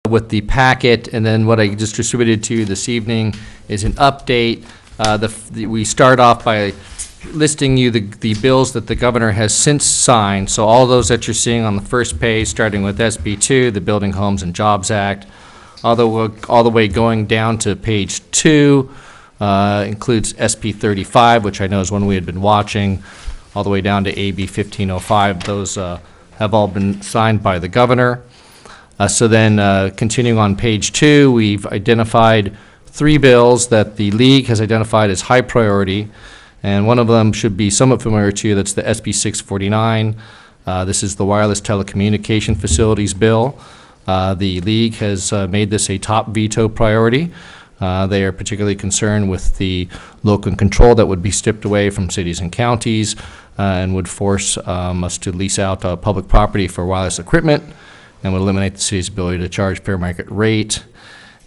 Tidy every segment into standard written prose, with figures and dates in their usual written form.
with the packet, and then what I just distributed to you this evening is an update. We start off by listing you the bills that the governor has since signed. So all those that you're seeing on the first page, starting with SB2, the Building Homes and Jobs Act, all the way going down to page 2, includes SB 35, which I know is one we had been watching, all the way down to AB 1505. Those have all been signed by the governor. So then continuing on page 2, we've identified 3 bills that the league has identified as high priority, and one of them should be somewhat familiar to you. That's the SB 649. This is the Wireless Telecommunication Facilities Bill. The league has made this a top veto priority. They are particularly concerned with the local control that would be stripped away from cities and counties and would force us to lease out public property for wireless equipment, and would eliminate the city's ability to charge fair market rate,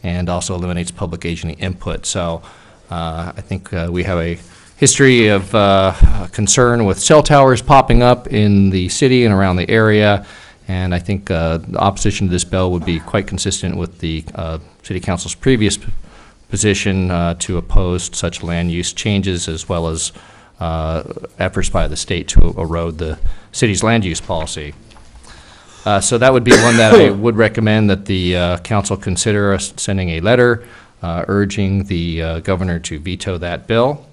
and also eliminates public agency input. So I think we have a history of concern with cell towers popping up in the city and around the area, and I think the opposition to this bill would be quite consistent with the City Council's previous position to oppose such land use changes, as well as efforts by the state to erode the city's land use policy. So that would be one that I would recommend that the council consider us sending a letter urging the governor to veto that bill.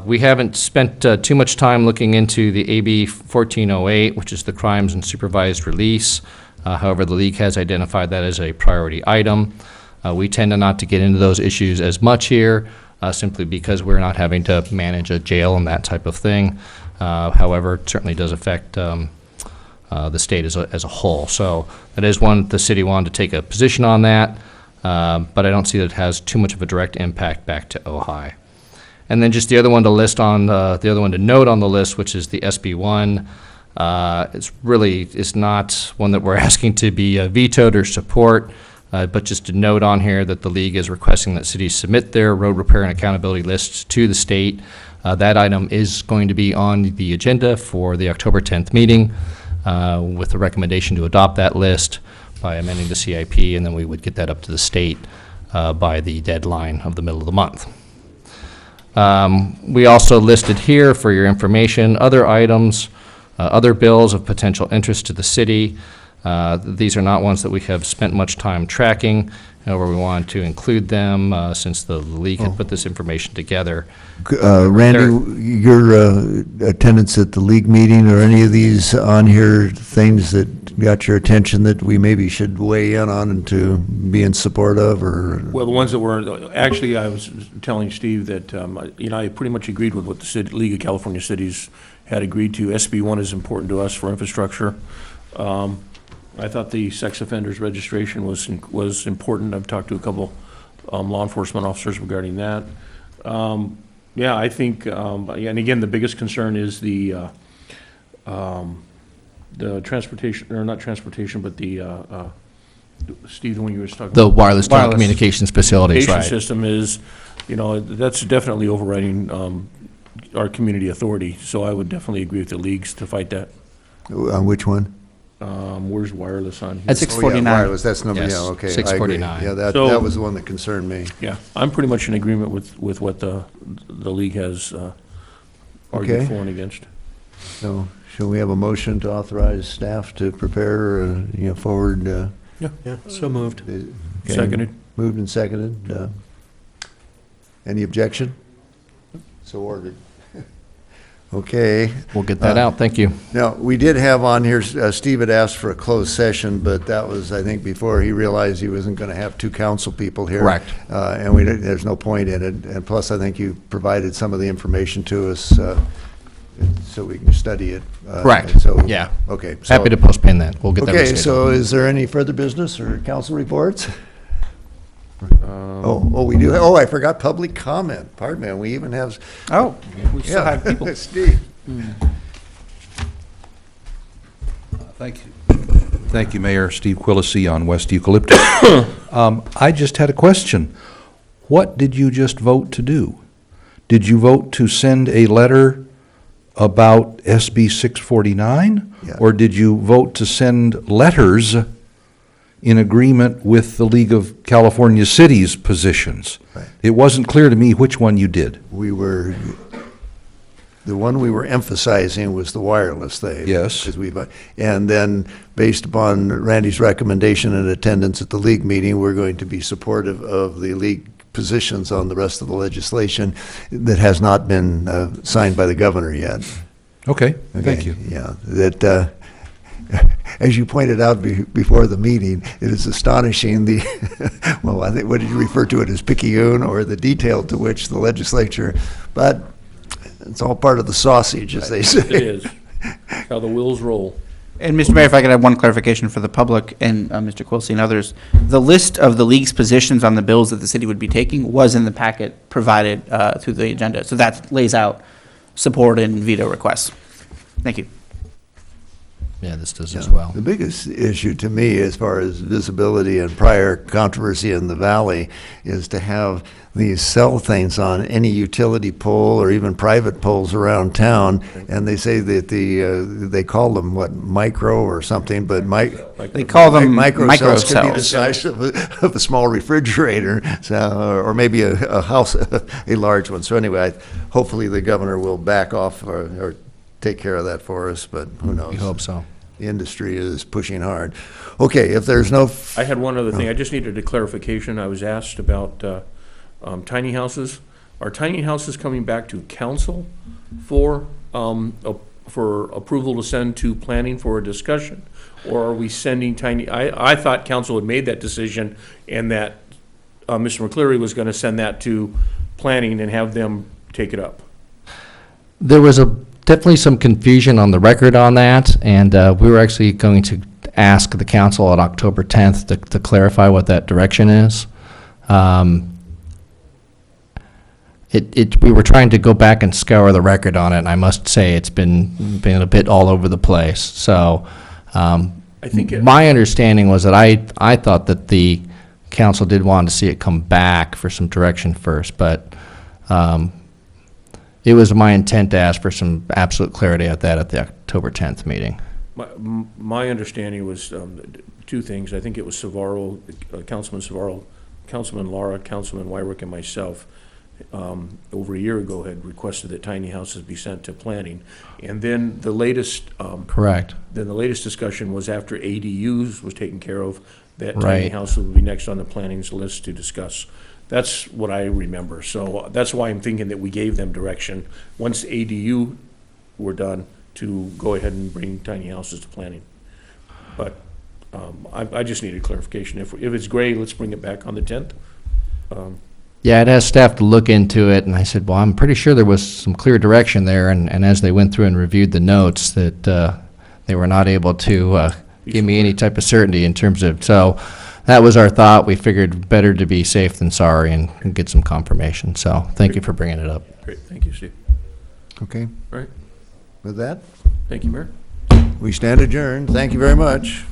We haven't spent too much time looking into the AB 1408, which is the crimes and supervised release. However, the league has identified that as a priority item. We tend to not to get into those issues as much here, simply because we're not having to manage a jail and that type of thing. However, it certainly does affect the state as a whole. So that is one the city wanted to take a position on that, but I don't see that it has too much of a direct impact back to Ojai. And then just the other one to list on the other one to note on the list, which is the SB1. It's not one that we're asking to be vetoed or support, but just to note on here that the league is requesting that cities submit their road repair and accountability lists to the state. That item is going to be on the agenda for the October 10th meeting, with a recommendation to adopt that list by amending the CIP, and then we would get that up to the state by the deadline of the middle of the month. We also listed here for your information other items, other bills of potential interest to the city. These are not ones that we have spent much time tracking. However, we wanted to include them since the league had put this information together. Randy, your attendance at the league meeting, or any of these on here things that got your attention that we maybe should weigh in on and to be in support of? Or well, the ones that were actually, I was telling Steve that I pretty much agreed with what the League of California Cities had agreed to. SB1 is important to us for infrastructure. I thought the sex offenders registration was important. I've talked to a couple law enforcement officers regarding that. Yeah, I think, and again, the biggest concern is the transportation, or not transportation, but the Steve, when you were talking the wireless telecommunications facilities, right? System is, that's definitely overriding our community authority. So I would definitely agree with the leagues to fight that. On which one? Where's wireless on here? At 649. Oh, yeah, wireless, that's number, Yes, yeah, okay. 649. Yeah, that was the one that concerned me. Yeah, I'm pretty much in agreement with what the league has argued for and against. So, shall we have a motion to authorize staff to prepare, forward? Yeah, so moved. Okay. Seconded. Moved and seconded. Any objection? So ordered. Okay. We'll get that out. Thank you. Now, we did have on here, Steve had asked for a closed session, but that was, I think, before he realized he wasn't going to have 2 council people here. Correct. And there's no point in it. And plus, I think you provided some of the information to us so we can study it. Correct. So, yeah. Okay. So, happy to postpone that. We'll get that. Okay, so is there any further business or council reports? We do. I forgot public comment. Pardon me. We even have. We still have people. Steve. Thank you, Mayor. Steve Quillisi on West Eucalyptus. I just had a question. What did you just vote to do? Did you vote to send a letter about SB 649? Yeah. Or did you vote to send letters in agreement with the League of California Cities positions. Right. It wasn't clear to me which one you did. The one we were emphasizing was the wireless thing. Yes. And then, based upon Randy's recommendation and attendance at the league meeting, we're going to be supportive of the league positions on the rest of the legislation that has not been signed by the governor yet. Okay, Okay, thank you. Yeah, that, as you pointed out before the meeting, it is astonishing well, I think, what did you refer to it as, picayune, or the detail to which the legislature, but it's all part of the sausage, as they say. It is. How the wheels roll. And Mr. Mayor, if I could have one clarification for the public and Mr. Quilisi and others, the list of the league's positions on the bills that the city would be taking was in the packet provided through the agenda. So that lays out support and veto requests. Thank you. Yeah, this does as well. The biggest issue to me, as far as visibility and prior controversy in the valley, is to have these cell things on any utility pole or even private poles around town, and they say that they call them, what, micro or something, but They call them micro cells could be the cells. size of a small refrigerator, so, or maybe a house, a large one. So anyway, hopefully the governor will back off or take care of that for us, but who knows? We hope so. The industry is pushing hard. Okay, if there's no, I had one other thing. I just needed a clarification. I was asked about tiny houses. Are tiny houses coming back to council for approval to send to planning for a discussion? Or are we sending I thought council had made that decision and that Mr. McCleary was going to send that to planning and have them take it up. There was definitely some confusion on the record on that, and we were actually going to ask the council on October 10th to clarify what that direction is. We were trying to go back and scour the record on it, and I must say it's been a bit all over the place. So I think my understanding was that I thought that the council did want to see it come back for some direction first, but it was my intent to ask for some absolute clarity at the October 10th meeting. My understanding was two things. I think it was Savaro, Councilman Savaro, Councilman Lara, Councilman Wyrick, and myself over a year ago had requested that tiny houses be sent to planning. And then the latest Correct. Then the latest discussion was after ADUs was taken care of, that Right. tiny houses would be next on the planning's list to discuss. That's what I remember. So that's why I'm thinking that we gave them direction, once ADU were done, to go ahead and bring tiny houses to planning. But I just needed clarification. If it's gray, let's bring it back on the 10th. Yeah, I'd asked staff to look into it, and I said, well, I'm pretty sure there was some clear direction there, and as they went through and reviewed the notes, that they were not able to give me any type of certainty in terms of, so that was our thought. We figured better to be safe than sorry and get some confirmation. So thank you for bringing it up. Great, thank you, Steve. okay, All right, with that, thank you, Mayor. we stand adjourned. Thank you very much.